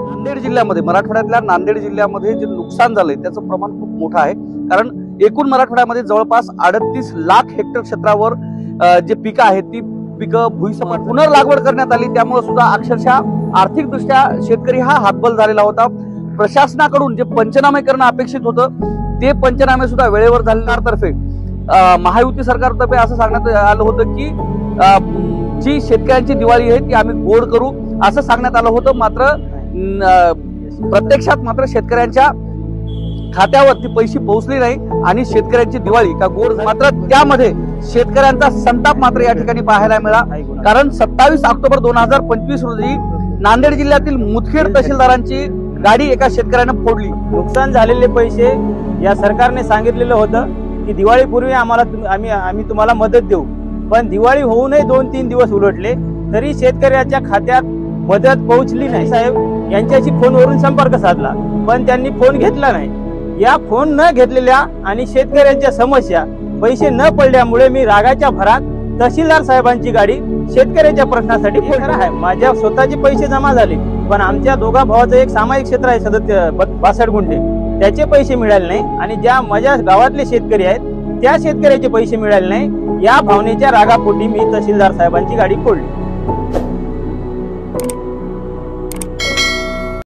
नांदेड जिल्ह्यामध्ये, मराठवाड्यातल्या नांदेड जिल्ह्यामध्ये जे नुकसान झालंय त्याचं प्रमाण खूप मोठं आहे। कारण एकूण मराठवाड्यामध्ये जवळपास 38 लाख हेक्टर क्षेत्रावर जे पिकं आहेत ती पिकं भुईसपाट पुनर्लागवड करण्यात आली। त्यामुळे सुद्धा अक्षरशः आर्थिकदृष्ट्या शेतकरी हा हातबल झालेला होता। प्रशासनाकडून जे पंचनामे करणं अपेक्षित होतं ते पंचनामे सुद्धा वेळेवर झाल्यातर्फे महायुती सरकारतर्फे असं सांगण्यात आलं होतं की जी शेतकऱ्यांची दिवाळी आहे ती आम्ही गोड करू असं सांगण्यात आलं होतं। मात्र प्रत्यक्षात मात्र शेतकऱ्यांच्या खात्यावरती पैसे पोहोचले नाही आणि शेतकऱ्यांची दिवाळी का गोड, मात्र त्यामध्ये शेतकऱ्यांचा संताप मात्र या ठिकाणी पाहायला मिळाला। कारण 27 ऑक्टोबर 2025 रोजी नांदेड जिल्ह्यातील मुदखेड तहसीलदारांची गाडी एका शेतकऱ्याने फोडली। नुकसान झालेले पैसे या सरकारने सांगितलेलं होतं की दिवाळीपूर्वी आम्ही तुम्हाला मदत देऊ, पण दिवाळी होऊनही 2-3 दिवस उलटले तरी शेतकऱ्याच्या खात्यात मदत पोहोचली नाही। साहेब यांच्याशी फोनवरून संपर्क साधला पण त्यांनी फोन घेतला नाही। या फोन न घेतलेल्या आणि शेतकऱ्यांच्या समस्या पैसे न पडल्यामुळे मी रागाच्या भरात तहसीलदार साहेबांची गाडी शेतकऱ्याच्या प्रश्नासाठी फोडणार आहे। माझ्या स्वतःचे पैसे जमा झाले पण आमच्या दोघा भावाचं एक सामायिक क्षेत्र आहे 62 गुंठे, त्याचे पैसे मिळाले नाही आणि ज्या माझ्या गावातले शेतकरी आहेत त्या शेतकऱ्याचे पैसे मिळाले नाही। या भावनेच्या रागापोटी मी तहसीलदार साहेबांची गाडी फोडली।